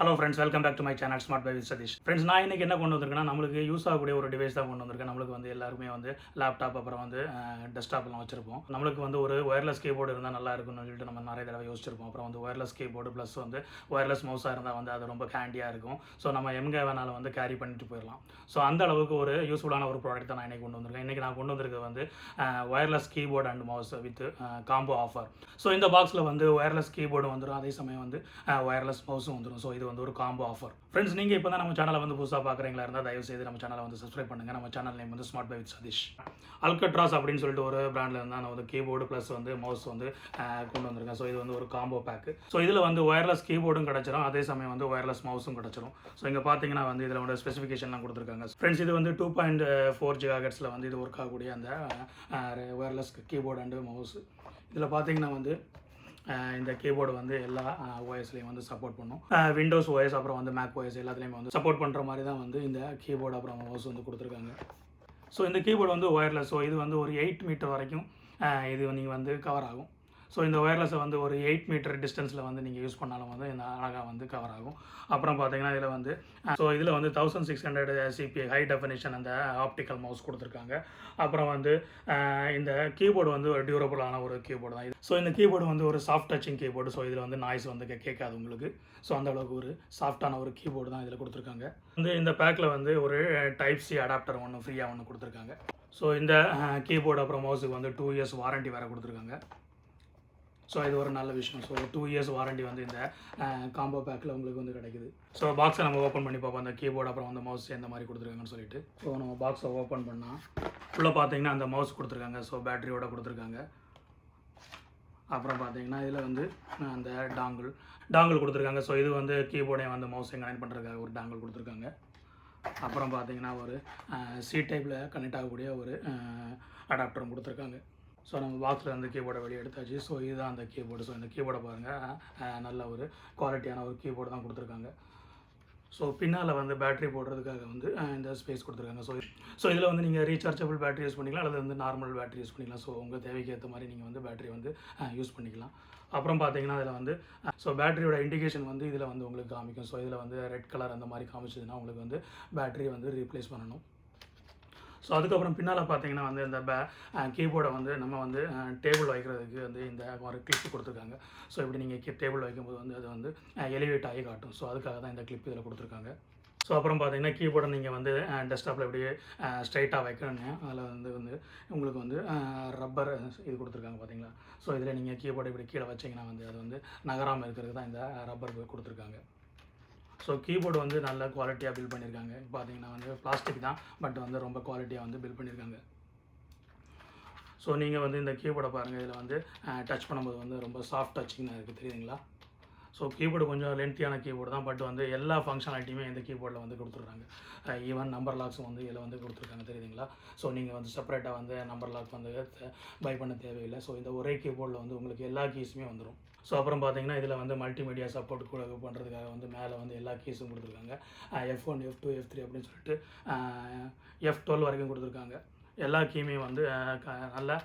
Hello friends, welcome back to my channel smart buy with Satish. Friends, நான் இன்றைக்கி என்ன கொண்டு வந்திருக்கேன்னா, நம்மளுக்கு யூஸ் ஆகக்கூடிய ஒரு டிவைஸ் தான் கொண்டு வந்திருக்கேன். நம்மளுக்கு வந்து எல்லாருமே வந்து லேப்டாப் அப்புறம் வந்து டெஸ்க்டாப்லாம் வச்சிருப்போம். நம்மளுக்கு வந்து ஒரு ஒயர்லெஸ் கீபோர்டு இருந்தால் நல்லா இருக்கும்னு சொல்லிட்டு நம்ம நிறைய தடவை யோசிச்சிருப்போம். அப்புறம் வந்து ஒயர்லெஸ் கீபோர்டு ப்ளஸ் வந்து ஒயர்லெஸ் மவுஸாக இருந்தால் வந்து அது ரொம்ப ஹேண்டியாக இருக்கும். ஸோ நம்ம எங்கே வேணாலும் வந்து கேரி பண்ணிட்டு போயிடலாம். ஸோ அந்த அளவுக்கு ஒரு யூஸ்ஃபுல்லான ஒரு ப்ராடக்ட் தான் நான் இன்றைக்கி கொண்டு வந்திருக்கேன். இன்றைக்கி நான் கொண்டு வந்திருக்கிறது வந்து wireless keyboard and mouse with combo offer. So இந்த பாக்ஸில் வந்து ஒயர்லெஸ் கீபோர்டு வந்துடும், அதே சமயம் வந்து ஒயர்லெஸ் மவுஸும் வந்துடும். ஸோ இது வந்து ஒரு காம்போ ஆஃபர். ஃப்ரெண்ட்ஸ், நீங்கள் இப்போ தான் நம்ம சேனலை வந்து புதுசாக பார்க்குறீங்களா இருந்தால் தயவுசெய்து நம்ம சேனலை வந்து சப்ஸ்கிரைப் பண்ணுங்கள். நம்ம சேனல் நேம் வந்து smart buy with Satish. Alcatraz அப்படின்னு சொல்லிட்டு ஒரு பிராண்டில் இருந்தால் நான் வந்து கீபோர்டு ப்ளஸ் வந்து மவுஸ் வந்து கொண்டு வந்திருக்கேன். ஸோ இது வந்து ஒரு காம்போ பேக்கு. ஸோ இதில் வந்து ஒயர்லெஸ் கீபோர்டும் கிடச்சிரும், அதே சமயம் வந்து ஒயர்லெஸ் மவுஸும் கிடச்சிரும். ஸோ இங்கே பார்த்தீங்கன்னா வந்து இதில் வந்து ஸ்பெசிஃபிகேஷன்லாம் கொடுத்துருக்காங்க. ஃப்ரெண்ட்ஸ், இது வந்து 2.4 GHz வந்து இது ஒர்க் ஆகக்கூடிய அந்த ஒயர்லெஸ் கீபோர்டு அண்டு மவுஸ். இதில் பார்த்தீங்கன்னா வந்து இந்த கீபோர்டு வந்து எல்லா ஓஎஸ்லையும் வந்து சப்போர்ட் பண்ணும். விண்டோஸ் ஓஎஸ் அப்புறம் வந்து மேக் ஓஎஸ் எல்லாத்துலேயுமே வந்து சப்போர்ட் பண்ணுற மாதிரி தான் வந்து இந்த கீபோர்டு அப்புறம் மவுஸ் வந்து கொடுத்துருக்காங்க. ஸோ இந்த கீபோர்டு வந்து ஒயர்லெஸ். ஸோ இது வந்து ஒரு 8 மீட்டர் வரைக்கும் இது நீங்கள் வந்து கவர் ஆகும். ஸோ இந்த ஒயர்லெஸை வந்து ஒரு 8 மீட்டர் டிஸ்டன்ஸில் வந்து நீங்கள் யூஸ் பண்ணாலும் வந்து இந்த அழகாக வந்து கவர் ஆகும். அப்புறம் பார்த்தீங்கன்னா இதில் வந்து இதில் வந்து 1600 CPI ஹை டெஃபினிஷன் அந்த ஆப்டிக்கல் மவுஸ் கொடுத்துருக்காங்க. அப்புறம் வந்து இந்த கீபோர்டு வந்து ஒரு டியூரபுளான ஒரு கீபோர்டு தான் இது. ஸோ இந்த கீபோர்டு வந்து ஒரு சாஃப்ட் டச்சிங் கீபோர்டு. ஸோ இதில் வந்து நாய்ஸ் வந்து கேட்காது உங்களுக்கு. ஸோ அந்த அளவுக்கு ஒரு சாஃப்டான ஒரு கீபோர்டு தான் இதில் கொடுத்துருக்காங்க. வந்து இந்த பேக்கில் வந்து ஒரு டைப் சி அடாப்டர் ஒன்று ஃப்ரீயாக ஒன்று கொடுத்துருக்காங்க. ஸோ இந்த கீபோர்டு அப்புறம் மவுஸுக்கு வந்து 2 இயர்ஸ் வாரண்ட்டி வேறு கொடுத்துருக்காங்க. ஸோ இது ஒரு நல்ல விஷயம். ஸோ 2 இயர்ஸ் வாரண்ட்டி வந்து இந்த காம்போ பேக்கில் உங்களுக்கு வந்து கிடைக்குது. ஸோ பாக்ஸை நம்ம ஓப்பன் பண்ணி பார்ப்போம், அந்த கீபோர்டு அப்புறம் அந்த மவுஸ் எந்த மாதிரி கொடுத்துருக்காங்கன்னு சொல்லிட்டு. ஸோ நம்ம பாக்ஸை ஓப்பன் பண்ணால் உள்ளே பார்த்தீங்கன்னா அந்த மவுஸ் கொடுத்துருக்காங்க. ஸோ பேட்டரியோடு கொடுத்துருக்காங்க. அப்புறம் பார்த்தீங்கன்னா இதில் வந்து அந்த டாங்கிள் கொடுத்துருக்காங்க. ஸோ இது வந்து கீபோர்டையும் வந்து மவுஸையும் கனெக்ட் பண்ணுறதுக்காக ஒரு டாங்கிள் கொடுத்துருக்காங்க. அப்புறம் பார்த்தீங்கன்னா ஒரு சி டைப்பில் கனெக்ட் ஆகக்கூடிய ஒரு அடாப்டரும் கொடுத்துருக்காங்க. ஸோ நம்ம பாக்ஸில் வந்து கீபோர்டை வெளியே எடுத்தாச்சு. ஸோ இதுதான் அந்த கீபோர்டு. ஸோ இந்த கீபோர்டை பாருங்கள், நல்ல ஒரு குவாலிட்டியான ஒரு கீபோர்டு தான் கொடுத்துருக்காங்க. ஸோ பின்னால் வந்து பேட்டரி போடுறதுக்காக வந்து இந்த ஸ்பேஸ் கொடுத்துருக்காங்க. ஸோ இதில் வந்து நீங்கள் ரீசார்ஜபிள் பேட்டரி யூஸ் பண்ணிக்கலாம், அல்லது வந்து நார்மல் பேட்டரி யூஸ் பண்ணிக்கலாம். ஸோ உங்கள் தேவைக்கு ஏற்ற மாதிரி நீங்கள் வந்து பேட்டரி வந்து யூஸ் பண்ணிக்கலாம். அப்புறம் பார்த்தீங்கன்னா இதில் வந்து பேட்டரியோட இண்டிகேஷன் வந்து இதில் வந்து உங்களுக்கு காமிக்கும். ஸோ இதில் வந்து ரெட் கலர் அந்த மாதிரி காமிச்சதுன்னா உங்களுக்கு வந்து பேட்டரி வந்து ரீப்ளேஸ் பண்ணணும். ஸோ அதுக்கப்புறம் பின்னால் பார்த்தீங்கன்னா வந்து இந்த கீபோர்டை வந்து நம்ம வந்து டேபிள் வைக்கிறதுக்கு வந்து இந்த ஒரு கிளிப்பு கொடுத்துருக்காங்க. ஸோ இப்படி நீங்கள் டேபிள் வைக்கும்போது வந்து அது வந்து எலிவேட் ஆகி காட்டும். ஸோ அதுக்காக தான் இந்த கிளிப் இதில் கொடுத்துருக்காங்க. ஸோ அப்புறம் பார்த்தீங்கன்னா கீபோர்டை நீங்கள் வந்து டெஸ்க்டாப்பில் இப்படியே ஸ்ட்ரைட்டாக வைக்கணுங்க. அதில் வந்து உங்களுக்கு வந்து ரப்பர் இது கொடுத்துருக்காங்க பார்த்தீங்களா. ஸோ இதில் நீங்கள் கீபோர்டை இப்படி கீழே வச்சிங்கன்னா வந்து அது வந்து நகராமல் இருக்கிறதுக்கு தான் இந்த ரப்பர் கொடுத்துருக்காங்க. ஸோ கீபோர்டு வந்து நல்ல குவாலிட்டியாக பில்ட் பண்ணியிருக்காங்க. பார்த்தீங்கன்னா வந்து பிளாஸ்டிக் தான், பட் வந்து ரொம்ப குவாலிட்டியாக வந்து பில்ட் பண்ணியிருக்காங்க. ஸோ நீங்கள் வந்து இந்த கீபோர்டை பாருங்கள், இதில் வந்து டச் பண்ணும்போது வந்து ரொம்ப சாஃப்ட் டச்சிங் தான் இருக்குது, தெரியுதுங்களா. ஸோ கீபோர்டு கொஞ்சம் லென்த்தியான கீபோர்டு தான், பட் வந்து எல்லா ஃபங்க்ஷனாலிட்டியுமே இந்த கீபோர்டில் வந்து கொடுத்துட்றாங்க. ஈவன் நம்பர் லாக்ஸும் வந்து இதில் வந்து கொடுத்துருக்காங்க, தெரியுதுங்களா. ஸோ நீங்கள் வந்து செப்பரேட்டாக வந்து நம்பர் லாக் வந்து பை பண்ண தேவையில்லை. ஸோ இந்த ஒரே கீபோர்டில் வந்து உங்களுக்கு எல்லா கீஸுமே வந்துடும். ஸோ அப்புறம் பார்த்தீங்கன்னா இதில் வந்து மல்டிமீடியா சப்போர்ட் கூட பண்ணுறதுக்காக வந்து மேலே வந்து எல்லா கீஸும் கொடுத்துருக்காங்க. F1 F2 F3 அப்படின்னு சொல்லிட்டு F12 வரைக்கும் கொடுத்துருக்காங்க. எல்லா கீயுமே வந்து நல்லா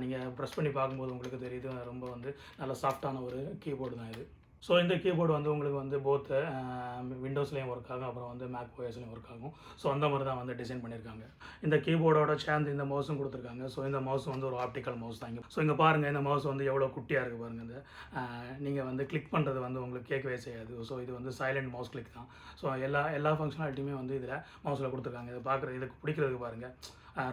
நீங்கள் ப்ரெஸ் பண்ணி பார்க்கும்போது உங்களுக்கு தெரியுது, ரொம்ப வந்து நல்ல சாஃப்டான ஒரு கீபோர்டு தான் இது. ஸோ இந்த கீபோர்டு வந்து உங்களுக்கு வந்து போத் விண்டோஸ்லேயும் ஒர்க் ஆகும், அப்புறம் வந்து மேக் ஓஎஸ்லையும் ஒர்க் ஆகும். ஸோ அந்த மாதிரி தான் வந்து டிசைன் பண்ணியிருக்காங்க. இந்த கீபோர்டோட சேர்ந்து இந்த மவுஸும் கொடுத்துருக்காங்க. ஸோ இந்த மவுஸ் வந்து ஒரு ஆப்டிக்கல் மவுஸ் தான். ஸோ இங்கே பாருங்கள், இந்த மவுஸ் வந்து எவ்வளோ குட்டியாக இருக்குது பாருங்கள். இந்த நீங்கள் வந்து கிளிக் பண்ணுறது வந்து உங்களுக்கு கேட்கவே செய்யாது. ஸோ இது வந்து சைலண்ட் மவுஸ் கிளிக் தான். ஸோ எல்லா ஃபங்க்ஷனாலிட்டியுமே வந்து இதில் மவுஸில் கொடுத்துருக்காங்க. இதை பார்க்குறது, இதுக்கு பிடிக்கிறதுக்கு பாருங்கள்,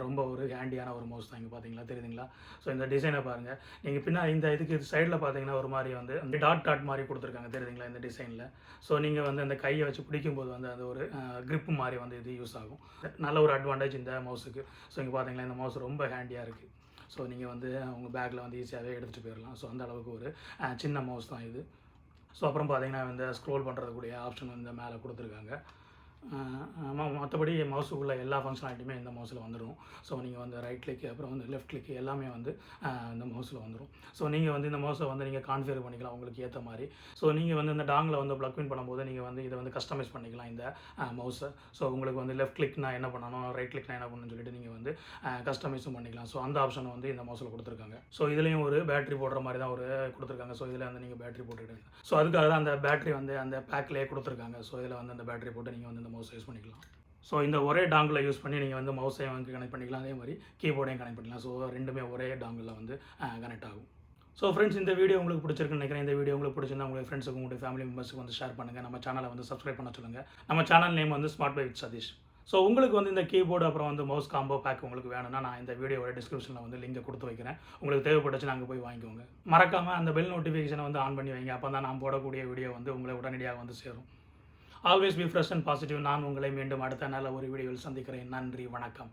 ரொம்ப ஒரு ஹேண்டியான ஒரு மவுஸ் தான். இங்கே பார்த்தீங்களா, தெரியுதுங்களா. ஸோ இந்த டிசைனை பாருங்கள். நீங்கள் பின்னால் இந்த இதுக்கு சைடில் பார்த்தீங்கன்னா ஒரு மாதிரி வந்து அந்த டாட் மாதிரி கொடுத்துருக்காங்க, தெரியுதுங்களா இந்த டிசைனில். ஸோ நீங்கள் வந்து அந்த கையை வச்சு பிடிக்கும்போது வந்து அது ஒரு கிரிப்பு மாதிரி வந்து இது யூஸ் ஆகும். நல்ல ஒரு அட்வான்டேஜ் இந்த மவுஸுக்கு. ஸோ இங்கே பார்த்தீங்களா இந்த மவுஸ் ரொம்ப ஹேண்டியாக இருக்குது. ஸோ நீங்கள் வந்து உங்கள் பேக்கில் வந்து ஈஸியாகவே எடுத்துகிட்டு போயிடலாம். ஸோ அந்த அளவுக்கு ஒரு சின்ன மவுஸ் தான் இது. ஸோ அப்புறம் பார்த்தீங்கன்னா இந்த ஸ்க்ரோல் பண்ணுறதுக்கூடிய ஆப்ஷன் வந்து மேலே கொடுத்துருக்காங்க. மற்றபடி மவுஸுக்குள்ள எல்லா ஃபங்க்ஷனாலிட்டியுமே இந்த மவுஸில் வந்துடும். ஸோ நீங்கள் வந்து ரைட் கிளிக்கு அப்புறம் வந்து லெஃப்ட் கிளிக்கு எல்லாமே வந்து இந்த மவுஸில் வந்துடும். ஸோ நீங்கள் வந்து இந்த மவுஸை வந்து நீங்கள் கான்ஃபிகர் பண்ணிக்கலாம் உங்களுக்கு ஏற்ற மாதிரி. ஸோ நீங்கள் வந்து இந்த டாங்கில் வந்து ப்ளக் இன் பண்ணும்போது நீங்கள் வந்து இதை வந்து கஸ்டமைஸ் பண்ணிக்கலாம் இந்த மவுஸை. ஸோ உங்களுக்கு வந்து லெஃப்ட் கிளிக் நான் என்ன பண்ணணும், ரைட் கிளிக் நான் என்ன பண்ணணும்னு சொல்லிட்டு நீங்கள் வந்து கஸ்டமைஸும் பண்ணிக்கலாம். ஸோ அந்த ஆப்ஷனை வந்து இந்த மவுஸில் கொடுத்துருக்காங்க. ஸோ இதுலேயும் ஒரு பேட்டரி போடுற மாதிரி தான் ஒரு கொடுத்துருக்காங்க. ஸோ இதில் வந்து நீங்கள் பேட்டரி போட்டுக்கிட்டு, ஸோ அதுக்காக தான் அந்த பேட்டரி வந்து அந்த பேக்லேயே கொடுத்துருக்காங்க. ஸோ இதில் வந்து அந்த பேட்டரி போட்டு நீங்கள் வந்து இந்த மவுஸ் யூஸ் பண்ணிக்கலாம். ஸோ இந்த ஒரே டாங்கில் யூஸ் பண்ணி நீங்கள் வந்து மவுஸையும் வந்து கனெக்ட் பண்ணிக்கலாம், அதே மாதிரி கீபோர்டையும் கனெக்ட் பண்ணிக்கலாம். ஸோ ரெண்டுமே ஒரே டாங்கில் வந்து கனெக்ட் ஆகும். ஸோ ஃப்ரெண்ட்ஸ், இந்த வீடியோ உங்களுக்கு பிடிச்சிருக்குன்னு நினைக்கிறேன். இந்த வீடியோ உங்களுக்கு பிடிச்சிருந்தா உங்கள் ஃப்ரெண்ட்ஸுக்கு உங்களுடைய ஃபேமிலி மெம்பர்ஸுக்கு வந்து ஷேர் பண்ணுங்கள். நம்ம சேனலை வந்து சப்ஸ்கிரைப் பண்ண சொல்லுங்கள். நம்ம சேனல் நேம் வந்து smart buy with Satish. So உங்களுக்கு வந்து இந்த கீபோர்டு அப்புறம் வந்து மவுஸ் காம்போ பேக் உங்களுக்கு வேணும்னா நான் இந்த வீடியோவோட டிஸ்கிரிப்ஷனில் வந்து லிங்கை கொடுத்து வைக்கிறேன். உங்களுக்கு தேவைப்பட்டுச்சுன்னா அங்கே போய் வாங்கிக்கோங்க. மறக்காமல் அந்த பெல் நோட்டிஃபிகேஷனை வந்து ஆன் பண்ணி வைங்க. அப்போ தான் நான் போடக்கூடிய வீடியோ வந்து உங்களை உடனடியாக வந்து சேரும். Always be fresh and positive. நான் உங்களை மீண்டும் அடுத்த நல்ல ஒரு வீடியோவில் சந்திக்கிறேன். நன்றி, வணக்கம்.